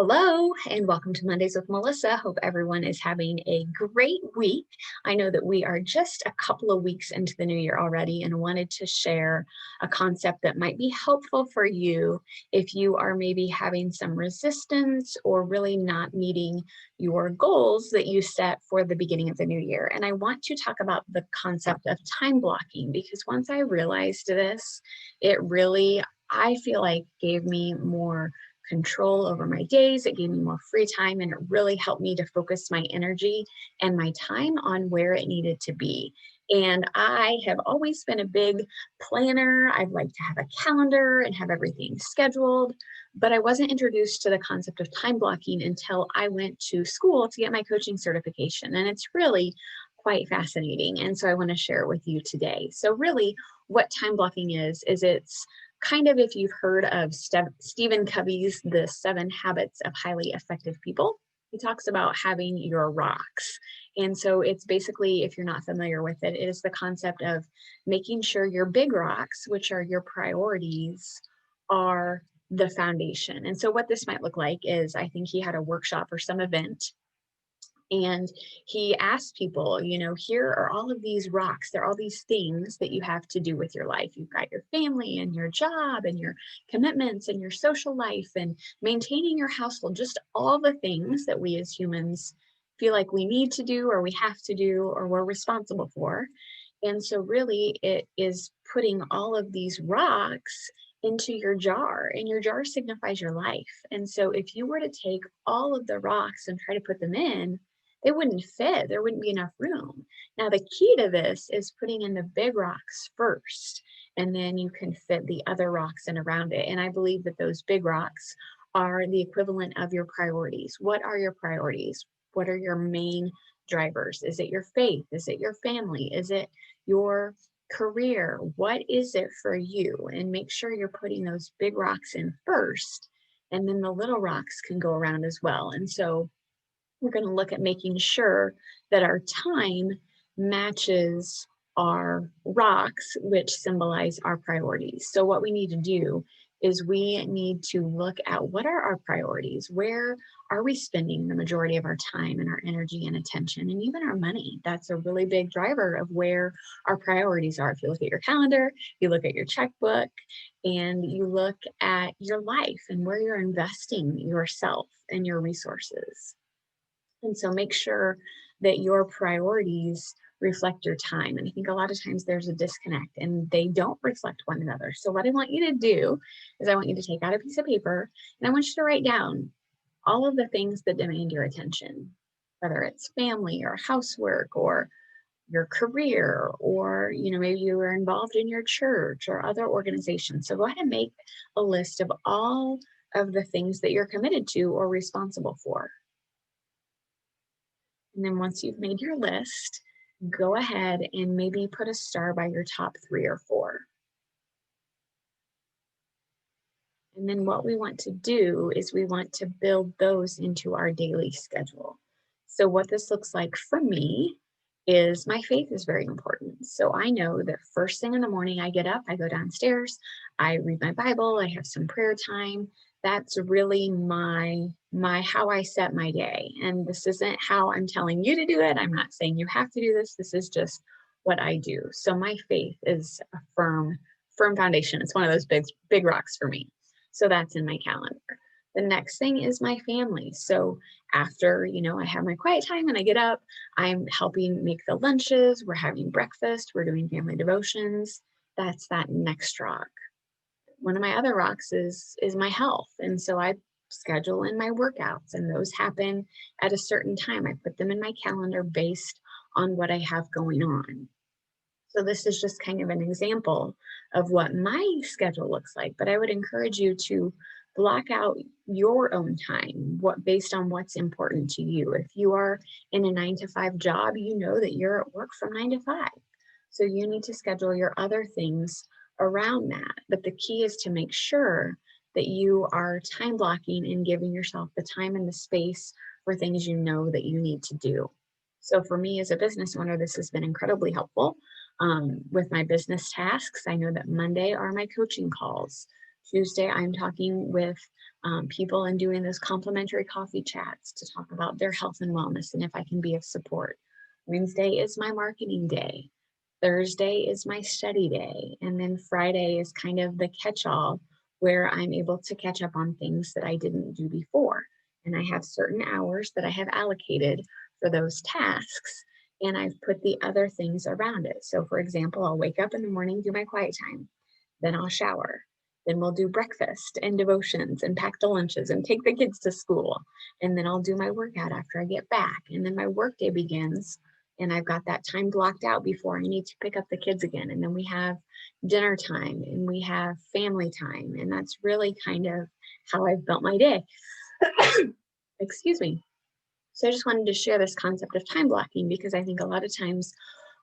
Hello and welcome to Mondays with Melissa. Hope everyone is having a great week. I know that we are just a couple of weeks into the new year already and wanted to share a concept that might be helpful for you if you are maybe having some resistance or really not meeting your goals that you set for the beginning of the new year. And I want to talk about the concept of time blocking because once I realized this, it really, I feel like gave me more control over my days. It gave me more free time and it really helped me to focus my energy and my time on where it needed to be. And I have always been a big planner. I'd like to have a calendar and have everything scheduled, but I wasn't introduced to the concept of time blocking until I went to school to get my coaching certification. And it's really quite fascinating. And so I want to share it with you today. So really what time blocking is it's kind of if you've heard of Stephen Covey's The 7 Habits of Highly Effective People, he talks about having your rocks. And so it's basically, if you're not familiar with it, it is the concept of making sure your big rocks, which are your priorities, are the foundation. And so what this might look like is I think he had a workshop or some event and he asked people, here are all of these rocks. There are all these things that you have to do with your life. You've got your family and your job and your commitments and your social life and maintaining your household, just all the things that we as humans feel like we need to do or we have to do or we're responsible for. And so really it is putting all of these rocks into your jar, and your jar signifies your life. And so if you were to take all of the rocks and try to put them in, they wouldn't fit. There wouldn't be enough room. Now, the key to this is putting in the big rocks first, and then you can fit the other rocks in around it. And I believe that those big rocks are the equivalent of your priorities. What are your priorities? What are your main drivers? Is it your faith? Is it your family? Is it your career? What is it for you? And make sure you're putting those big rocks in first, and then the little rocks can go around as well. And so we're going to look at making sure that our time matches our rocks, which symbolize our priorities. So what we need to do is we need to look at what are our priorities? Where are we spending the majority of our time and our energy and attention and even our money? That's a really big driver of where our priorities are. If you look at your calendar, you look at your checkbook, and you look at your life and where you're investing yourself and your resources. And so make sure that your priorities reflect your time. And I think a lot of times there's a disconnect and they don't reflect one another. So what I want you to do is I want you to take out a piece of paper and I want you to write down all of the things that demand your attention, whether it's family or housework or your career, or maybe you were involved in your church or other organizations. So go ahead and make a list of all of the things that you're committed to or responsible for. And then once you've made your list, go ahead and maybe put a star by your top 3 or 4. And then what we want to do is we want to build those into our daily schedule. So what this looks like for me is my faith is very important. So I know that first thing in the morning I get up, I go downstairs, I read my Bible, I have some prayer time. That's really my how I set my day. And this isn't how I'm telling you to do it. I'm not saying you have to do this. This is just what I do. So my faith is a firm foundation. It's one of those big rocks for me. So that's in my calendar. The next thing is my family. So after, I have my quiet time and I get up, I'm helping make the lunches, we're having breakfast, we're doing family devotions. That's that next rock. One of my other rocks is my health. And so I schedule in my workouts and those happen at a certain time. I put them in my calendar based on what I have going on. So this is just kind of an example of what my schedule looks like, but I would encourage you to block out your own time, based on what's important to you. If you are in a 9 to 5 job, you know that you're at work from 9 to 5. So you need to schedule your other things around that. But the key is to make sure that you are time blocking and giving yourself the time and the space for things you know that you need to do. So for me as a business owner, this has been incredibly helpful with my business tasks. I know that Monday are my coaching calls. Tuesday, I'm talking with people and doing those complimentary coffee chats to talk about their health and wellness and if I can be of support. Wednesday is my marketing day. Thursday is my study day. And then Friday is kind of the catch-all where I'm able to catch up on things that I didn't do before. And I have certain hours that I have allocated for those tasks. And I've put the other things around it. So for example, I'll wake up in the morning, do my quiet time, then I'll shower. Then we'll do breakfast and devotions and pack the lunches and take the kids to school. And then I'll do my workout after I get back. And then my workday begins and I've got that time blocked out before I need to pick up the kids again. And then we have dinner time and we have family time. And that's really kind of how I've built my day. Excuse me. So I just wanted to share this concept of time blocking because I think a lot of times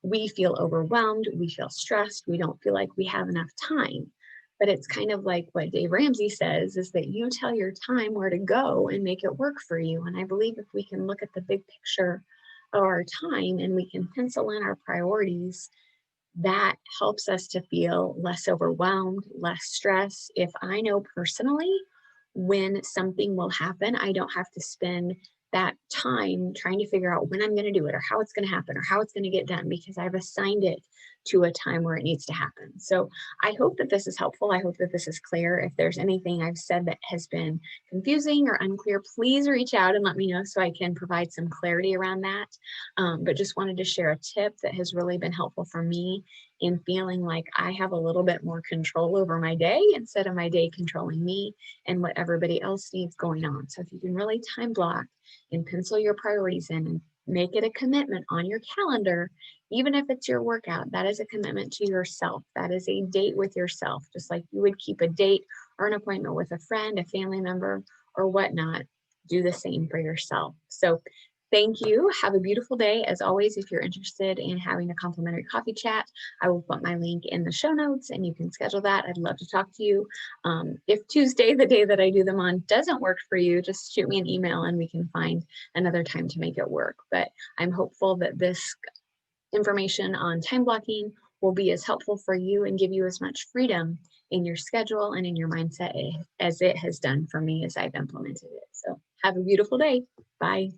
we feel overwhelmed, we feel stressed, we don't feel like we have enough time. But it's kind of like what Dave Ramsey says is that you tell your time where to go and make it work for you. And I believe if we can look at the big picture of our time and we can pencil in our priorities, that helps us to feel less overwhelmed, less stress. If I know personally when something will happen, I don't have to spend that time trying to figure out when I'm going to do it or how it's going to happen or how it's going to get done because I've assigned it to a time where it needs to happen. So I hope that this is helpful. I hope that this is clear. If there's anything I've said that has been confusing or unclear, please reach out and let me know so I can provide some clarity around that. But just wanted to share a tip that has really been helpful for me in feeling like I have a little bit more control over my day instead of my day controlling me and what everybody else needs going on. So if you can really time block and pencil your priorities in and make it a commitment on your calendar, even if it's your workout, that is a commitment to yourself. That is a date with yourself, just like you would keep a date or an appointment with a friend, a family member, or whatnot. Do the same for yourself. So thank you. Have a beautiful day. As always, if you're interested in having a complimentary coffee chat, I will put my link in the show notes and you can schedule that. I'd love to talk to you. If Tuesday, the day that I do them on, doesn't work for you, just shoot me an email and we can find another time to make it work. But I'm hopeful that this information on time blocking will be as helpful for you and give you as much freedom in your schedule and in your mindset as it has done for me as I've implemented it. So have a beautiful day. Bye.